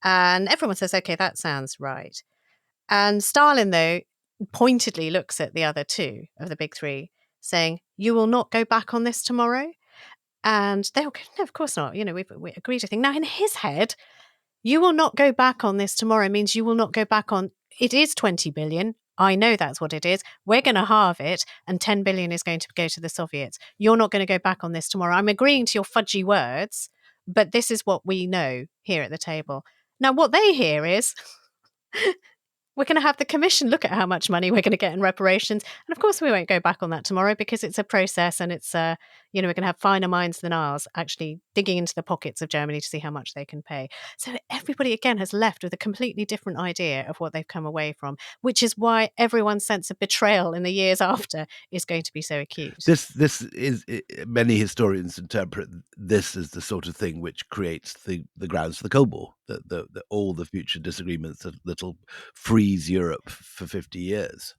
And everyone says, okay, that sounds right. And Stalin, though, pointedly looks at the other two of the big three, saying, you will not go back on this tomorrow? And they'll go, no, of course not. We agreed to thing. Now, in his head, you will not go back on this tomorrow means you will not go back on, it is 20 billion. I know that's what it is. We're going to halve it, and 10 billion is going to go to the Soviets. You're not going to go back on this tomorrow. I'm agreeing to your fudgy words, but this is what we know here at the table. Now, what they hear is, we're going to have the commission look at how much money we're going to get in reparations. And of course, we won't go back on that tomorrow because it's a process and it's, we're going to have finer minds than ours actually digging into the pockets of Germany to see how much they can pay. So everybody, again, has left with a completely different idea of what they've come away from, which is why everyone's sense of betrayal in the years after is going to be so acute. This is, many historians interpret this as the sort of thing which creates the grounds for the Cold War, all the future disagreements that'll freeze Europe for 50 years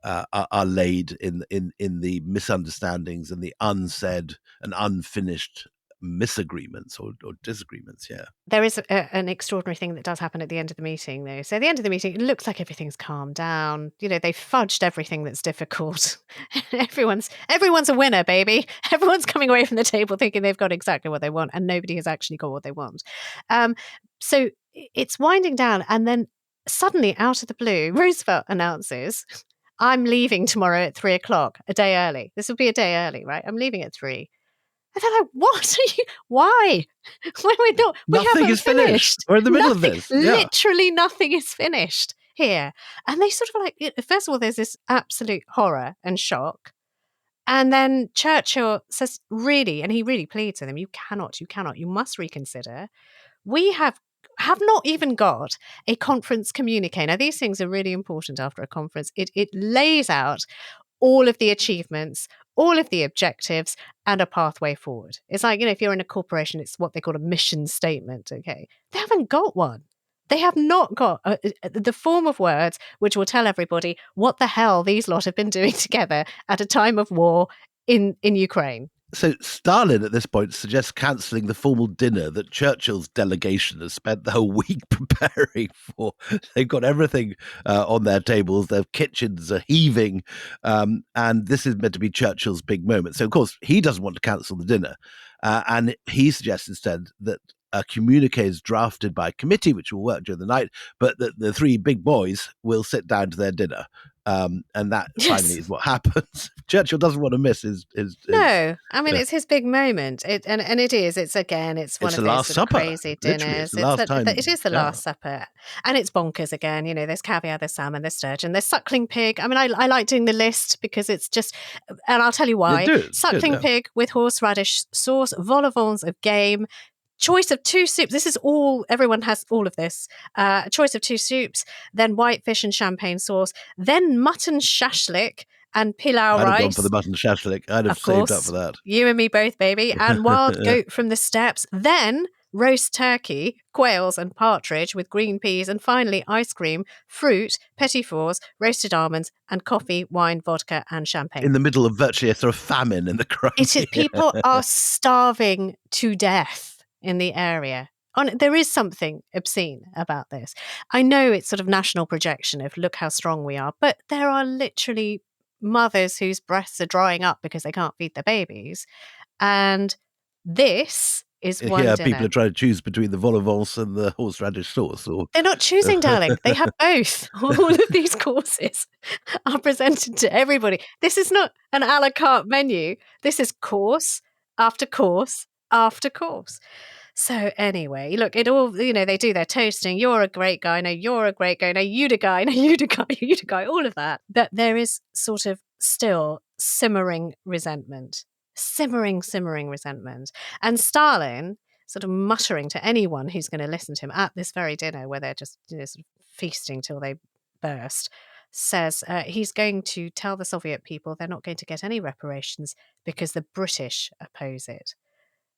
are laid in the misunderstandings and the unsaid and unfinished misagreements or disagreements. Yeah, there is an extraordinary thing that does happen at the end of the meeting, though. So at the end of the meeting, it looks like everything's calmed down. They've fudged everything that's difficult. everyone's a winner, baby. Everyone's coming away from the table thinking they've got exactly what they want, and nobody has actually got what they want. So it's winding down, and then suddenly, out of the blue, Roosevelt announces, I'm leaving tomorrow at 3:00, a day early. This will be a day early, right? I'm leaving at 3. And they're like, what are you? Why? When we're not, nothing is finished. We're in the middle of this. Yeah. Literally nothing is finished here. And they sort of like, first of all, there's this absolute horror and shock. And then Churchill says, really, and he really pleads with them, you cannot, you must reconsider. We have not even got a conference communique. Now, these things are really important after a conference. It lays out all of the achievements, all of the objectives, and a pathway forward. It's like, if you're in a corporation, it's what they call a mission statement, okay? They haven't got one. They have not got the form of words which will tell everybody what the hell these lot have been doing together at a time of war in Ukraine. So Stalin at this point suggests cancelling the formal dinner that Churchill's delegation has spent the whole week preparing for. They've got everything on their tables. Their kitchens are heaving. And this is meant to be Churchill's big moment. So, of course, he doesn't want to cancel the dinner. And he suggests instead that a communique is drafted by a committee, which will work during the night, but that the three big boys will sit down to their dinner. And that finally is what happens. Churchill doesn't want to miss his no, I mean, it's his big moment. It's one of those sort of crazy dinners. It is the Last Supper. And it's bonkers again. There's caviar, there's salmon, there's sturgeon, there's suckling pig. I mean, I like doing the list because it's just, and I'll tell you why. Suckling pig with horseradish sauce, vol au vents of game, choice of 2 soups. This is all, everyone has all of this. A choice of 2 soups, then white fish and champagne sauce, then mutton shashlik and pilau I'd have gone rice. for the mutton shashlik. I'd have Of saved up course, for that. you and me both, baby. And wild goat from the steppes. Then roast turkey, quails and partridge with green peas. And finally, ice cream, fruit, petit fours, roasted almonds, and coffee, wine, vodka, and champagne. In the middle of virtually a sort of famine in the Crimea. People are starving to death in the area. There is something obscene about this. I know it's sort of national projection of look how strong we are, but there are literally mothers whose breasts are drying up because they can't feed their babies. And this is one Here, dinner. people are trying to choose between the vol au vents and the horseradish sauce. They're not choosing, darling. They have both. All of these courses are presented to everybody. This is not an a la carte menu. This is course after course after course. So anyway, look, it all, they do their toasting. You're a great guy. No, you're a great guy. No, you the guy. No, you the guy. You the guy. All of that. But there is sort of still simmering resentment. Simmering resentment. And Stalin sort of muttering to anyone who's going to listen to him at this very dinner where they're just sort of feasting till they burst, says he's going to tell the Soviet people they're not going to get any reparations because the British oppose it.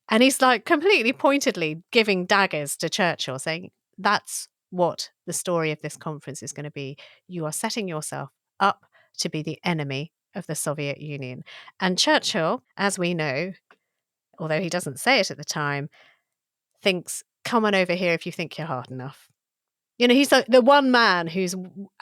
And he's like completely pointedly giving daggers to Churchill, saying that's what the story of this conference is going to be. You are setting yourself up to be the enemy of the Soviet Union. And Churchill, as we know, although he doesn't say it at the time, thinks, come on over here if you think you're hard enough. He's like the one man who's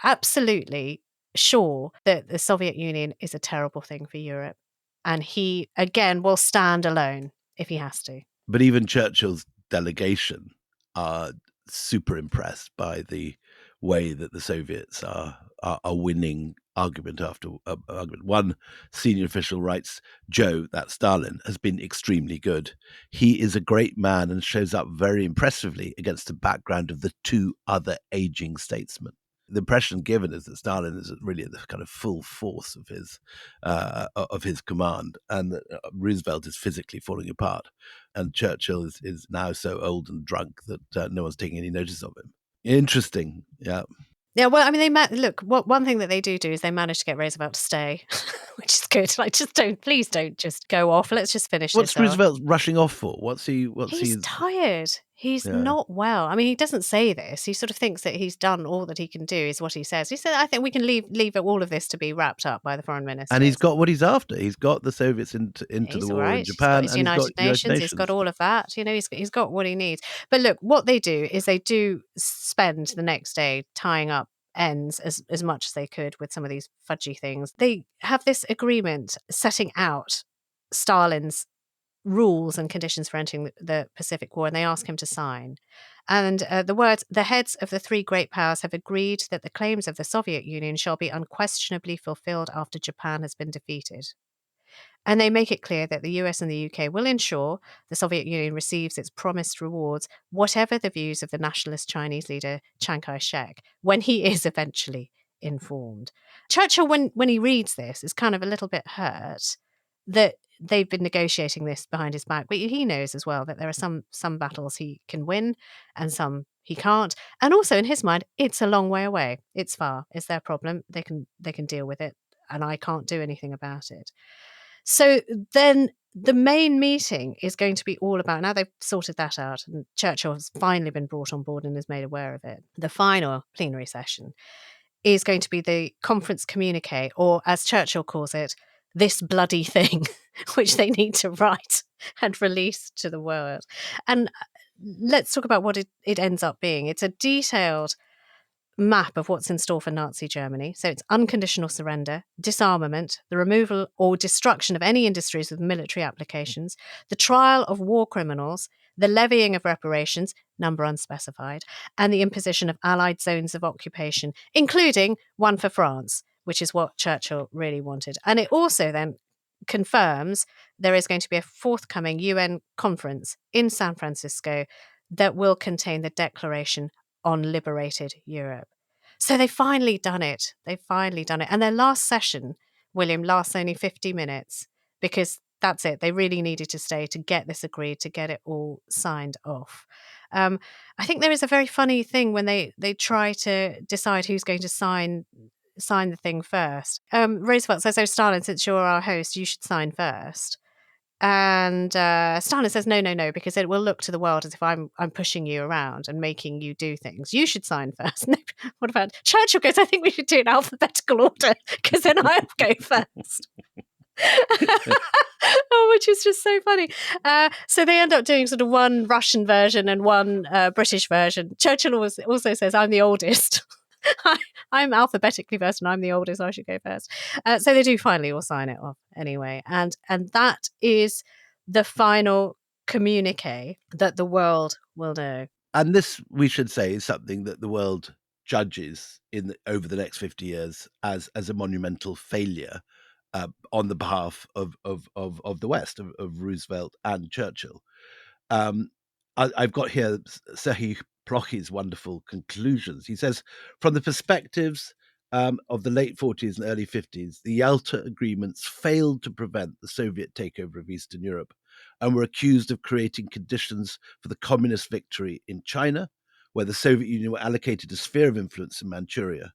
absolutely sure that the Soviet Union is a terrible thing for Europe. And he, again, will stand alone if he has to. But even Churchill's delegation are super impressed by the way that the Soviets are winning argument after argument. One senior official writes, Joe, that's Stalin, has been extremely good. He is a great man and shows up very impressively against the background of the 2 other aging statesmen. The impression given is that Stalin is really the kind of full force of his command, and that Roosevelt is physically falling apart, and Churchill is now so old and drunk that no one's taking any notice of him. Interesting, yeah. Yeah, well, I mean, one thing that they do is they manage to get Roosevelt to stay, which is good. Like, please don't just go off. Let's just finish What's this off. Roosevelt rushing off for? He's tired. He's not well. I mean, he doesn't say this. He sort of thinks that he's done all that he can do, is what he says. He said, I think we can leave all of this to be wrapped up by the foreign minister. And he's got what he's after. He's got the Soviets into the war in Japan. He's got his United Nations. He's got all of that. He's got what he needs. But look, what they do is they do spend the next day tying up ends as much as they could with some of these fudgy things. They have this agreement setting out Stalin's rules and conditions for entering the Pacific War, and they ask him to sign. And the words, the heads of the 3 great powers have agreed that the claims of the Soviet Union shall be unquestionably fulfilled after Japan has been defeated. And they make it clear that the US and the UK will ensure the Soviet Union receives its promised rewards, whatever the views of the nationalist Chinese leader Chiang Kai-shek, when he is eventually informed. Churchill, when he reads this, is kind of a little bit hurt that they've been negotiating this behind his back, but he knows as well that there are some battles he can win and some he can't. And also in his mind, it's a long way away. It's far. It's their problem. They can deal with it, and I can't do anything about it. So then the main meeting is going to be all about, now they've sorted that out and Churchill has finally been brought on board and is made aware of it. The final plenary session is going to be the conference communique, or as Churchill calls it, this bloody thing, which they need to write and release to the world. And let's talk about what it ends up being. It's a detailed map of what's in store for Nazi Germany. So it's unconditional surrender, disarmament, the removal or destruction of any industries with military applications, the trial of war criminals, the levying of reparations, number unspecified, and the imposition of Allied zones of occupation, including one for France, which is what Churchill really wanted. And it also then confirms there is going to be a forthcoming UN conference in San Francisco that will contain the Declaration on Liberated Europe. So they've finally done it. And their last session, William, lasts only 50 minutes because that's it. They really needed to stay to get this agreed, to get it all signed off. I think there is a very funny thing when they try to decide who's going to sign the thing first. Roosevelt says, "Oh, Stalin, since you're our host, you should sign first." And Stalin says, no, because it will look to the world as if I'm pushing you around and making you do things. You should sign first. No, what about Churchill goes, I think we should do it in alphabetical order because then I'll go first. Which is just so funny. So they end up doing sort of one Russian version and one British version. Churchill also says, I'm the oldest. I'm alphabetically first and I'm the oldest, I should go first. So they do finally all sign it off anyway. And that is the final communique that the world will know. And this, we should say, is something that the world judges over the next 50 years as a monumental failure on the behalf of the West, of Roosevelt and Churchill. I've got here Serhii Plokhy's wonderful conclusions. He says, from the perspectives of the late 40s and early 50s, the Yalta agreements failed to prevent the Soviet takeover of Eastern Europe and were accused of creating conditions for the communist victory in China, where the Soviet Union were allocated a sphere of influence in Manchuria.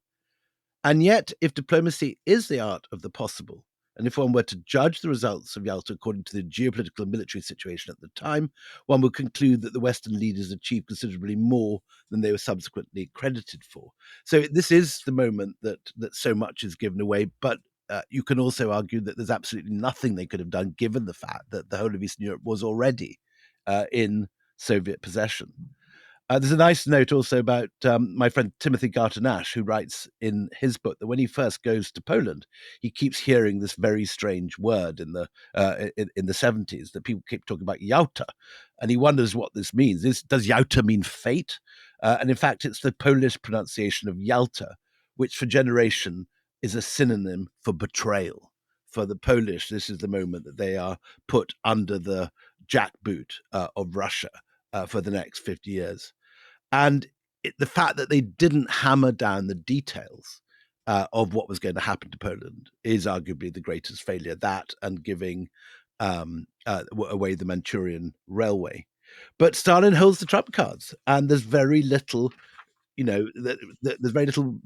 And yet, if diplomacy is the art of the possible, and if one were to judge the results of Yalta according to the geopolitical and military situation at the time, one would conclude that the Western leaders achieved considerably more than they were subsequently credited for. So this is the moment that so much is given away, but you can also argue that there's absolutely nothing they could have done given the fact that the whole of Eastern Europe was already in Soviet possession. There's a nice note also about my friend Timothy Garton-Ash, who writes in his book that when he first goes to Poland, he keeps hearing this very strange word in the 70s that people keep talking about Yalta, and he wonders what this means. Does Yalta mean fate? And in fact, it's the Polish pronunciation of Yalta, which for generation is a synonym for betrayal. For the Polish, this is the moment that they are put under the jackboot of Russia for the next 50 years. And the fact that they didn't hammer down the details of what was going to happen to Poland is arguably the greatest failure, that and giving away the Manchurian Railway. But Stalin holds the trump cards, and there's very little, there's very little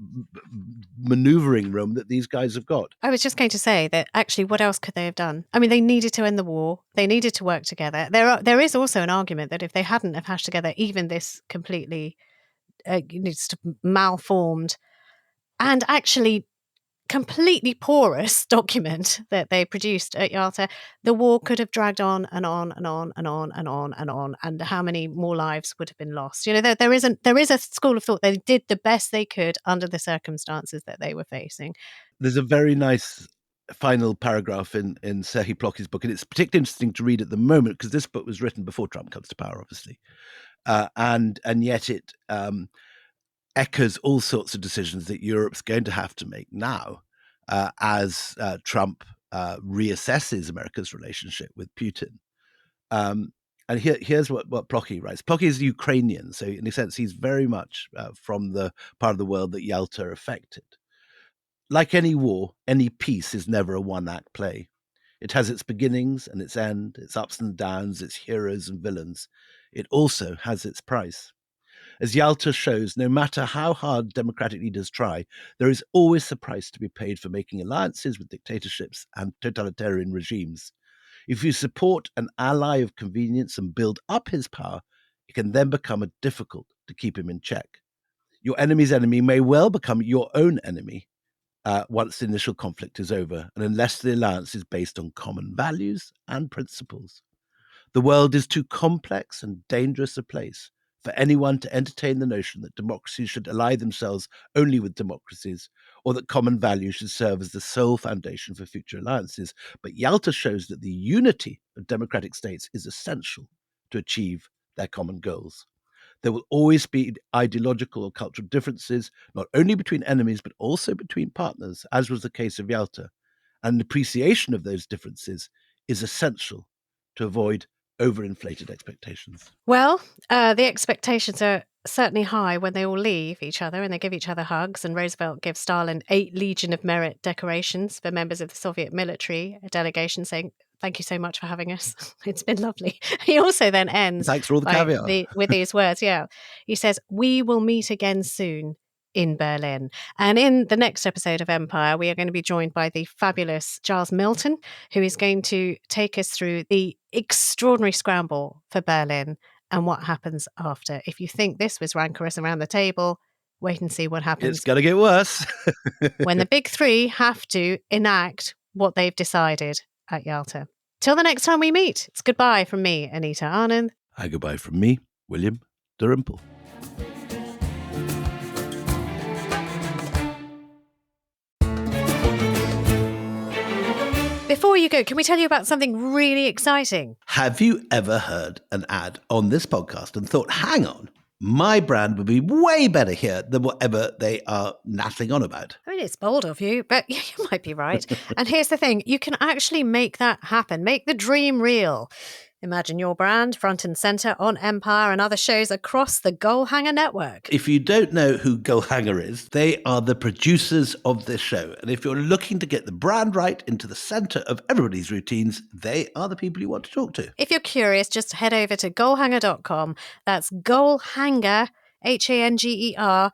maneuvering room that these guys have got. I was just going to say that actually, what else could they have done? I mean, they needed to end the war. They needed to work together. There is also an argument that if they hadn't have hashed together even this completely malformed and actually completely porous document that they produced at Yalta, the war could have dragged on and on and on and on and on and on, and how many more lives would have been lost? There is a school of thought they did the best they could under the circumstances that they were facing. There's a very nice final paragraph in Serhii Plokhy's book, and it's particularly interesting to read at the moment because this book was written before Trump comes to power, obviously, and yet it echoes all sorts of decisions that Europe's going to have to make now as Trump reassesses America's relationship with Putin. And here's what Plokhy writes. Plokhy is Ukrainian, so in a sense, he's very much from the part of the world that Yalta affected. Like any war, any peace is never a one-act play. It has its beginnings and its end, its ups and downs, its heroes and villains. It also has its price. As Yalta shows, no matter how hard democratic leaders try, there is always a price to be paid for making alliances with dictatorships and totalitarian regimes. If you support an ally of convenience and build up his power, it can then become difficult to keep him in check. Your enemy's enemy may well become your own enemy once the initial conflict is over, and unless the alliance is based on common values and principles. The world is too complex and dangerous a place for anyone to entertain the notion that democracies should ally themselves only with democracies, or that common values should serve as the sole foundation for future alliances. But Yalta shows that the unity of democratic states is essential to achieve their common goals. There will always be ideological or cultural differences, not only between enemies, but also between partners, as was the case of Yalta. And an appreciation of those differences is essential to avoid overinflated expectations. Well, the expectations are certainly high when they all leave each other and they give each other hugs. And Roosevelt gives Stalin 8 Legion of Merit decorations for members of the Soviet military delegation, saying, Thank you so much for having us. It's been lovely. He also then ends Thanks for all the caviar. with these words. Yeah. He says, "We will meet again soon in Berlin." And in the next episode of Empire, we are going to be joined by the fabulous Giles Milton, who is going to take us through the extraordinary scramble for Berlin and what happens after. If you think this was rancorous around the table, wait and see what happens. It's going to get worse. When the big three have to enact what they've decided at Yalta. Till the next time we meet, it's goodbye from me, Anita Anand. And goodbye from me, William Dalrymple. Before you go, can we tell you about something really exciting? Have you ever heard an ad on this podcast and thought, hang on, my brand would be way better here than whatever they are nattling on about? I mean, it's bold of you, but you might be right. And here's the thing, you can actually make that happen. Make the dream real. Imagine your brand front and center on Empire and other shows across the Goalhanger network. If you don't know who Goalhanger is, they are the producers of this show. And if you're looking to get the brand right into the center of everybody's routines, they are the people you want to talk to. If you're curious, just head over to goalhanger.com. That's Goalhanger, HANGER.com.